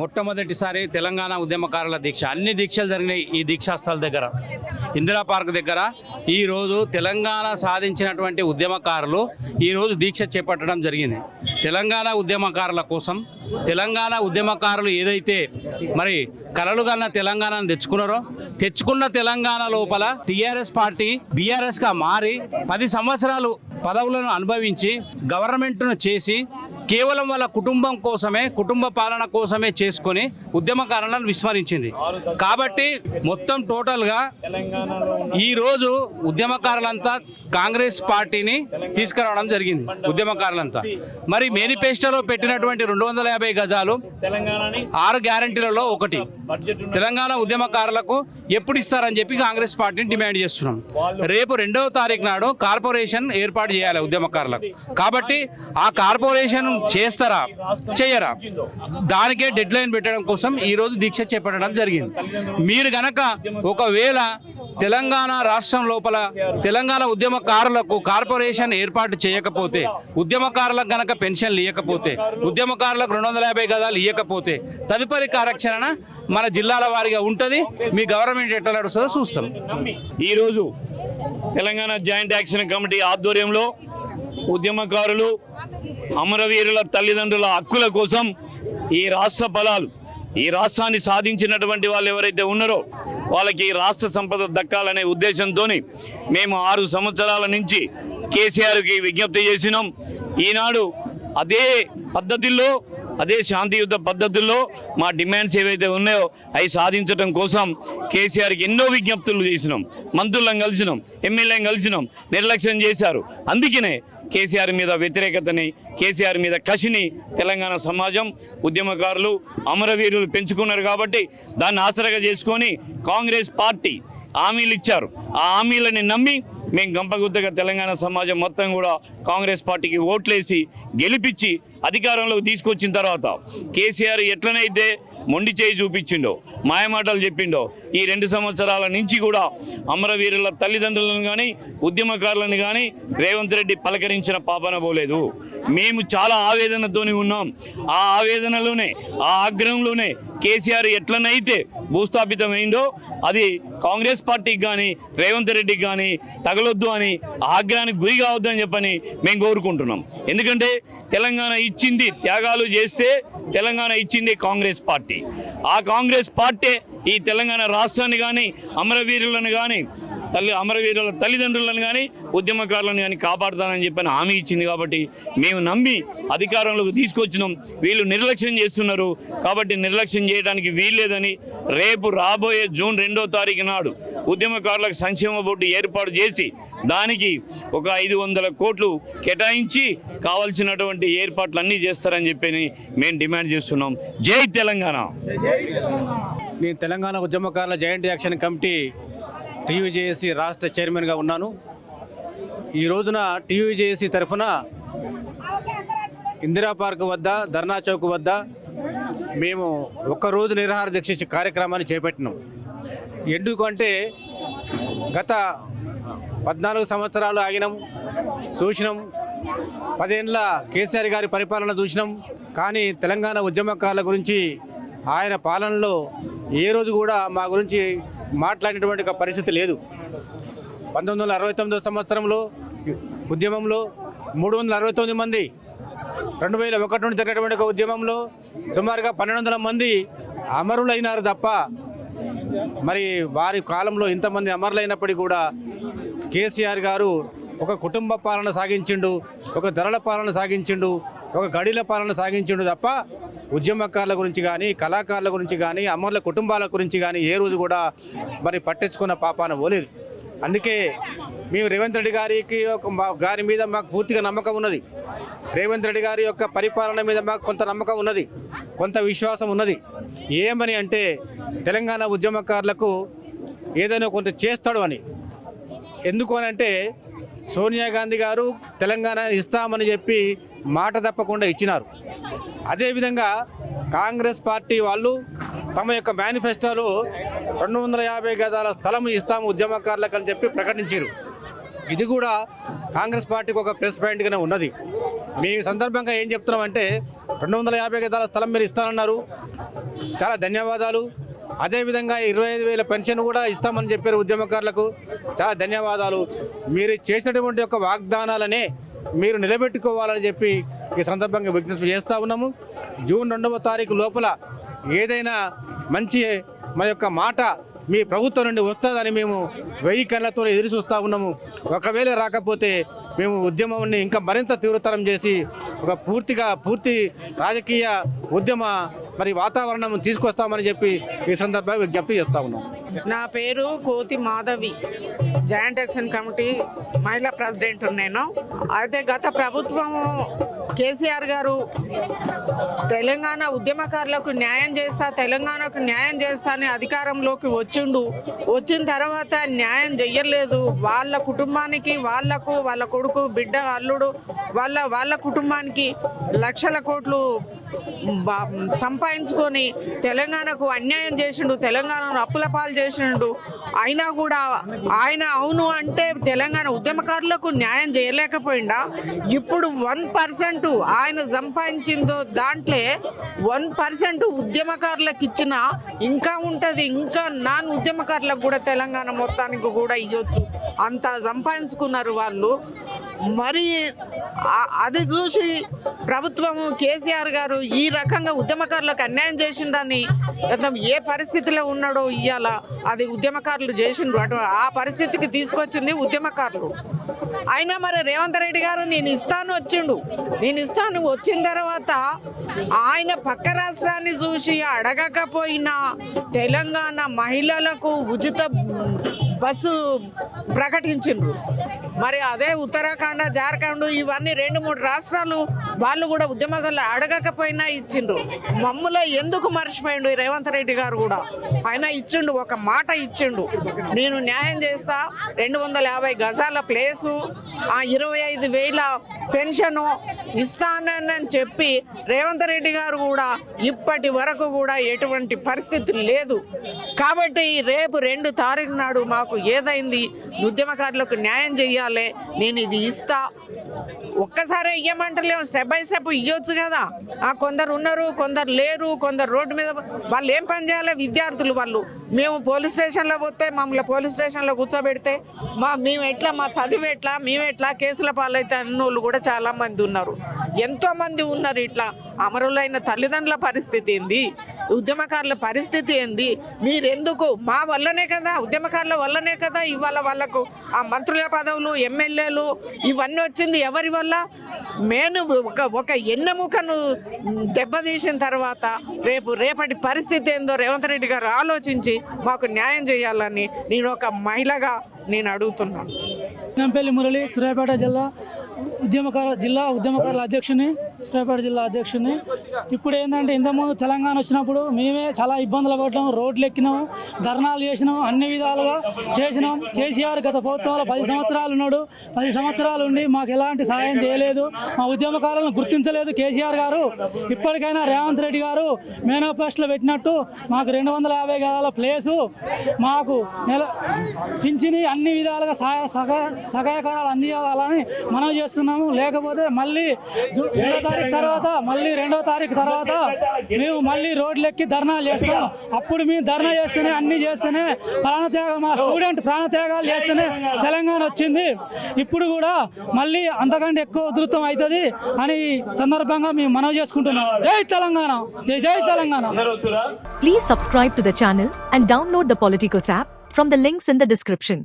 మొట్టమొదటిసారి తెలంగాణ ఉద్యమకారుల దీక్ష, అన్ని దీక్షలు జరిగినాయి ఈ దీక్షాస్థల దగ్గర, ఇందిరా పార్క్ దగ్గర. ఈరోజు తెలంగాణ సాధించినటువంటి ఉద్యమకారులు ఈరోజు దీక్ష చేపట్టడం జరిగింది. తెలంగాణ ఉద్యమకారుల కోసం, తెలంగాణ ఉద్యమకారులు ఏదైతే మరి కలలుగన్న తెలంగాణను తెచ్చుకున్న తెలంగాణ లోపల టీఆర్ఎస్ పార్టీ బీఆర్ఎస్గా మారి 10 సంవత్సరాలు పదవులను అనుభవించి గవర్నమెంట్ను చేసి కేవలం వాళ్ళ కుటుంబం కోసమే, కుటుంబ పాలన కోసమే చేసుకొని ఉద్యమకారులను విస్మరించింది. కాబట్టి మొత్తం టోటల్గా ఈరోజు ఉద్యమకారులంతా కాంగ్రెస్ పార్టీని తీసుకురావడం జరిగింది. ఉద్యమకారులంతా మరి మేనిఫెస్టోలో పెట్టినటువంటి 250 గజాలు 6 గ్యారంటీలలో ఒకటి తెలంగాణ ఉద్యమకారులకు ఎప్పుడు ఇస్తారని చెప్పి కాంగ్రెస్ పార్టీని డిమాండ్ చేస్తున్నాం. రేపు 2వ తారీఖు నాడు కార్పొరేషన్ ఏర్పాటు చేయాలి ఉద్యమకారులకు. కాబట్టి ఆ కార్పొరేషన్ చేస్తారా చేయరా దానికే డెడ్ లైన్ పెట్టడం కోసం ఈరోజు దీక్ష చేపట్టడం జరిగింది. మీరు గనక ఒకవేళ తెలంగాణ రాష్ట్రం లోపల తెలంగాణ ఉద్యమకారులకు కార్పొరేషన్ ఏర్పాటు చేయకపోతే, ఉద్యమకారులకు గనక పెన్షన్లు ఇవ్వకపోతే, ఉద్యమకారులకు 250 గజాలు ఇవ్వకపోతే తదుపరి కార్యాచరణ మన జిల్లాల వారీగా ఉంటుంది. మీ గవర్నమెంట్ ఎట్లా నడుస్తుందో చూస్తాం. ఈరోజు తెలంగాణ జాయింట్ యాక్షన్ కమిటీ ఆధ్వర్యంలో ఉద్యమకారులు, అమరవీరుల తల్లిదండ్రుల హక్కుల కోసం ఈ రాష్ట్ర ఫలాలు, ఈ రాష్ట్రాన్ని సాధించినటువంటి వాళ్ళు ఎవరైతే ఉన్నారో వాళ్ళకి రాష్ట్ర సంపద దక్కాలనే ఉద్దేశంతో మేము 6 సంవత్సరాల నుంచి కేసీఆర్కి విజ్ఞప్తి చేసినాం. ఈనాడు అదే పద్ధతుల్లో, అదే శాంతియుత పద్ధతుల్లో మా డిమాండ్స్ ఏవైతే ఉన్నాయో అవి సాధించడం కోసం కేసీఆర్కి ఎన్నో విజ్ఞప్తులు చేసినాం. మంత్రులను కలిసినాం, ఎమ్మెల్యేలను కలిసినాం, నిర్లక్ష్యం చేశారు. అందుకనే కేసీఆర్ మీద వ్యతిరేకతని, కేసీఆర్ మీద కసిని తెలంగాణ సమాజం, ఉద్యమకారులు, అమరవీరులు పెంచుకున్నారు. కాబట్టి దాన్ని ఆసరాగా చేసుకొని కాంగ్రెస్ పార్టీ హామీలు ఇచ్చారు. ఆ హామీలని నమ్మి మేము గంపగుద్దగా తెలంగాణ సమాజం మొత్తం కూడా కాంగ్రెస్ పార్టీకి ఓట్లేసి గెలిపించి అధికారంలోకి తీసుకొచ్చిన తర్వాత కేసీఆర్ ఎట్లనైతే మొండి చేయి చూపించిండో, మాయమాటలు చెప్పిండో, ఈ 2 సంవత్సరాల నుంచి కూడా అమరవీరుల తల్లిదండ్రులను కానీ, ఉద్యమకారులను కానీ రేవంత్ రెడ్డి పలకరించిన పాపన పోలేదు. మేము చాలా ఆవేదనతోనే ఉన్నాం. ఆ ఆవేదనలోనే, ఆ ఆగ్రహంలోనే కేసీఆర్ ఎట్లనైతే భూస్థాపితమైందో అది కాంగ్రెస్ పార్టీకి కానీ, రేవంత్ రెడ్డికి కానీ తగలొద్దు అని, ఆగ్రహానికి గురి కావద్దని చెప్పని మేము కోరుకుంటున్నాం. ఎందుకంటే తెలంగాణ ఇచ్చింది, త్యాగాలు చేస్తే తెలంగాణ ఇచ్చింది కాంగ్రెస్ పార్టీ. ఆ కాంగ్రెస్ పార్టీ ఈ తెలంగాణ రాష్ట్రాన్ని కానీ, అమరవీరులను కానీ, అమరవీరుల తల్లిదండ్రులను కానీ, ఉద్యమకారులను కానీ కాపాడుతానని చెప్పని హామీ ఇచ్చింది. కాబట్టి మేము నమ్మి అధికారంలోకి తీసుకొచ్చినాం. వీళ్ళు నిర్లక్ష్యం చేస్తున్నారు. కాబట్టి నిర్లక్ష్యం చేయడానికి వీల్లేదని రేపు రాబోయే జూన్ 2వ తారీఖు నాడు ఉద్యమకారులకు సంక్షేమ బోర్డు ఏర్పాటు చేసి దానికి ఒక 500 కోట్లు కేటాయించి కావాల్సినటువంటి ఏర్పాట్లు అన్నీ చేస్తారని చెప్పి మేము డిమాండ్ చేస్తున్నాం. జై తెలంగాణ. నేను తెలంగాణ ఉద్యమకారుల జాయింట్ యాక్షన్ కమిటీ టీయూజేఏసీ రాష్ట్ర చైర్మన్గా ఉన్నాను. ఈ రోజున టీయూజేఏసీ తరఫున ఇందిరా పార్క్ వద్ద, ధర్నా చౌక్ వద్ద మేము ఒక్కరోజు నిరాహార దీక్ష కార్యక్రమాన్ని చేపట్టినాం. ఎందుకంటే గత 14 సంవత్సరాలు ఆగినాం, చూసినాం. 10 ఏళ్ళ కేసీఆర్ గారి పరిపాలన చూసినాం. కానీ తెలంగాణ ఉద్యమకారుల గురించి ఆయన పాలనలో ఏ రోజు కూడా మా గురించి మాట్లాడినటువంటి పరిస్థితి లేదు. 1969 సంవత్సరంలో ఉద్యమంలో 369 మంది, 2001 నుండి జరిగినటువంటి ఒక ఉద్యమంలో సుమారుగా 1200 మంది అమరులైనారు తప్ప మరి వారి కాలంలో ఇంతమంది అమరులైనప్పటికీ కూడా కేసీఆర్ గారు ఒక కుటుంబ పాలన సాగించిండు, ఒక ధరల పాలన సాగించిండు, ఒక గడిల పాలన సాగించిండు తప్ప ఉద్యమకారుల గురించి కానీ, కళాకారుల గురించి కానీ, అమరుల కుటుంబాల గురించి కానీ ఏ రోజు కూడా మరి పట్టించుకున్న పాపాన పోలేదు. అందుకే మేము రేవంత్ రెడ్డి గారి మీద మాకు పూర్తిగా నమ్మకం ఉన్నది. రేవంత్ రెడ్డి గారి యొక్క పరిపాలన మీద మాకు కొంత నమ్మకం ఉన్నది, కొంత విశ్వాసం ఉన్నది. ఏమని అంటే తెలంగాణ ఉద్యమకారులకు ఏదైనా కొంత చేస్తాడు అని. ఎందుకు అని అంటే సోనియా గాంధీ గారు తెలంగాణ ఇస్తామని చెప్పి మాట తప్పకుండా ఇచ్చినారు. అదేవిధంగా కాంగ్రెస్ పార్టీ వాళ్ళు తమ యొక్క మేనిఫెస్టోలో 250 గజాల స్థలం ఇస్తాము ఉద్యమకారులకు అని చెప్పి ప్రకటించారు. ఇది కూడా కాంగ్రెస్ పార్టీకి ఒక ప్లస్ పాయింట్గానే ఉన్నది. మీ సందర్భంగా ఏం చెప్తున్నామంటే 250 గజాల స్థలం మీరు ఇస్తానన్నారు, చాలా ధన్యవాదాలు. అదేవిధంగా 25,000 పెన్షన్ కూడా ఇస్తామని చెప్పారు ఉద్యమకారులకు, చాలా ధన్యవాదాలు. మీరు చేసినటువంటి యొక్క వాగ్దానాలనే మీరు నిలబెట్టుకోవాలని చెప్పి ఈ సందర్భంగా విజ్ఞప్తి చేస్తూ ఉన్నాము. జూన్ 2వ తారీఖు లోపల ఏదైనా మంచి మన యొక్క మాట మీ ప్రభుత్వం నుండి వస్తుందని మేము 1000 కళ్ళతో ఎదురు చూస్తూ ఉన్నాము. ఒకవేళ రాకపోతే మేము ఉద్యమాన్ని ఇంకా మరింత తీవ్రతరం చేసి ఒక పూర్తి రాజకీయ ఉద్యమ వాతావరణం తీసుకొస్తామని చెప్పి ఈ సందర్భంగా విజ్ఞప్తి చేస్తా ఉన్నాం. నా పేరు కోతి మాధవి, జాయింట్ యాక్షన్ కమిటీ మహిళా ప్రెసిడెంట్ నేను. అయితే గత ప్రభుత్వము కేసీఆర్ గారు తెలంగాణ ఉద్యమకారులకు న్యాయం చేస్తా, తెలంగాణకు న్యాయం చేస్తా అని అధికారంలోకి వచ్చిన తర్వాత న్యాయం చెయ్యలేదు. వాళ్ళ కుటుంబానికి, వాళ్లకు, వాళ్ళ కొడుకు, బిడ్డ, అల్లుడు, వాళ్ళ కుటుంబానికి లక్షల కోట్లు సంపాదించుకొని తెలంగాణకు అన్యాయం చేసిండు, తెలంగాణను అప్పుల పాలు చేసిండు. అయినా కూడా ఆయన అవును అంటే తెలంగాణ ఉద్యమకారులకు న్యాయం చేయలేకపోయిందా? ఇప్పుడు 1% ఆయన సంపాదించిందో దాంట్లో 1% ఉద్యమకారులకు ఇచ్చిన ఇంకా ఉంటుంది, ఇంకా నాన్ ఉద్యమకారులకు కూడా తెలంగాణ మొత్తానికి కూడా ఇవ్వచ్చు. అంత సంపాదించుకున్నారు వాళ్ళు. మరి అది చూసి ప్రభుత్వము కేసీఆర్ గారు ఈ రకంగా ఉద్యమకారులకు అన్యాయం చేసిండని ఏ పరిస్థితిలో ఉన్నాడో ఇవాళ అది ఉద్యమకారులు చేసిండ్రు. ఆ పరిస్థితికి తీసుకొచ్చింది ఉద్యమకారులు. అయినా మరి రేవంత్ రెడ్డి గారు నేను ఇస్తాను వచ్చిన తర్వాత ఆయన పక్క రాష్ట్రాన్ని చూసి అడగకపోయినా తెలంగాణ మహిళలకు ఉచిత బస్సు ప్రకటించిండ్రు. మరి అదే ఉత్తరాఖండ్, జార్ఖండ్ ఇవన్నీ 2-3 రాష్ట్రాలు వాళ్ళు కూడా ఉద్యమకారులు అడగకపోయినా ఇచ్చిండ్రు. మమ్మల్ని ఎందుకు మర్చిపోయిండు ఈ రేవంత్ రెడ్డి గారు కూడా? ఆయన ఇచ్చిండు, ఒక మాట ఇచ్చిండు, నేను న్యాయం చేస్తా, 250 గజాల ప్లేసు, 25,000 పెన్షను ఇస్తానని చెప్పి రేవంత్ రెడ్డి గారు కూడా ఇప్పటి వరకు కూడా ఎటువంటి పరిస్థితి లేదు. కాబట్టి రేపు 2 తారీఖు నాడు మాకు ఏదైంది ఉద్యమకారులకు న్యాయం చెయ్యాలి, నేను ఇది ఇస్తా. ఒక్కసారి ఇయ్యమంటలేము, స్టెప్ బై స్టెప్ ఇవ్వచ్చు కదా. కొందరు ఉన్నారు, కొందరు లేరు, కొందరు రోడ్డు మీద వాళ్ళు ఏం పని చేయాలి? విద్యార్థులు వాళ్ళు. మేము పోలీస్ స్టేషన్లో పోతే మమ్మల్ని పోలీస్ స్టేషన్లో కూర్చోబెడితే మేము ఎట్లా, మా చదివి ఎట్లా, మేము ఎట్లా కేసుల పాలైతే అన్నోళ్ళు కూడా చాలామంది ఉన్నారు, ఎంతోమంది ఉన్నారు. ఇట్లా అమరులైన తల్లిదండ్రుల పరిస్థితి ఏంది, ఉద్యమకారుల పరిస్థితి ఏంది? మీరెందుకు? మా వల్లనే కదా, ఉద్యమకారుల వల్లనే కదా ఇవాళ వాళ్ళకు ఆ మంత్రుల పదవులు, ఎమ్మెల్యేలు ఇవన్నీ వచ్చింది. ఎవరి వల్ల? నేను ఒక ఎన్నెముకను దెబ్బతీసిన తర్వాత రేపటి పరిస్థితి ఏందో రేవంత్ రెడ్డి గారు ఆలోచించి మాకు న్యాయం చేయాలని నేను ఒక మహిళగా నేను అడుగుతున్నాను. గంపెల్లి మురళి, సూర్యాపేట జిల్లా ఉద్యమకారుల అధ్యక్షుని, సూర్యాపేట జిల్లా అధ్యక్షుని. ఇప్పుడు ఏంటంటే ఇంతకుముందు తెలంగాణ వచ్చినప్పుడు మేమే చాలా ఇబ్బందులు పడ్డాం, రోడ్లు ఎక్కినాం, ధర్నాలు చేసినాం, అన్ని విధాలుగా చేసినాం. కేసీఆర్ గత ప్రభుత్వంలో 10 సంవత్సరాలు ఉన్నాడు. 10 సంవత్సరాలు ఉండి మాకు ఎలాంటి సహాయం చేయలేదు, మా ఉద్యమకారులను గుర్తించలేదు కేసీఆర్ గారు. ఇప్పటికైనా రేవంత్ రెడ్డి గారు మేనిఫెస్టోలో పెట్టినట్టు మాకు 250 గజాల ప్లేసు, మాకు పింఛని అన్ని విధాలుగా సహాయకారాలు అందించాలని మనం చేస్తున్నాము. లేకపోతే మళ్ళీ 2వ తారీఖు తర్వాత మేము మళ్ళీ రోడ్లు ఎక్కి ధర్నాలు చేస్తాం. అప్పుడు మేము ధర్నా చేస్తేనే, అన్ని చేస్తేనే, మా స్టూడెంట్ ప్రాణత్యాగాలు చేస్తేనే తెలంగాణ వచ్చింది. ఇప్పుడు కూడా మళ్ళీ అంతకంటే ఎక్కువ ఉధృతం అవుతుంది అని సందర్భంగా మేము మనవి చేసుకుంటున్నాం. జై తెలంగాణ, జై Telangana. Please subscribe to the channel and download the Politicos app from the links in the description.